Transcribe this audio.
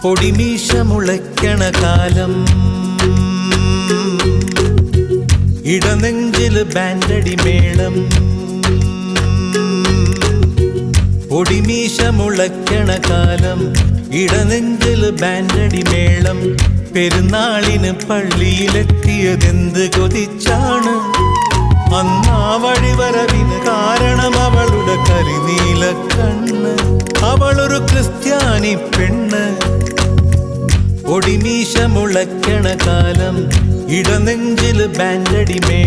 പൊടിമീശ മുളയ്ക്കണ കാലം, ഇടനെഞ്ചില് ബാൻഡടി മേളം. പൊടിമീശ മുളയ്ക്കണ കാലം, ഇടനെഞ്ചില് ബാൻഡടി മേളം. പെരുന്നാളിന് പള്ളിയിലെത്തിയതെന്ത് കൊതിച്ചാണ്. അന്നാ വഴിവരവിന് കാരണം അവളുടെ കരിനീല കണ്ണ്. അവളൊരു ക്രിസ്ത്യാനി പെണ്ണ്. പൊടിമീശ മുളയ്ക്കണ കാലം, ഇടനെഞ്ചില് ബാൻഡടി മേളം.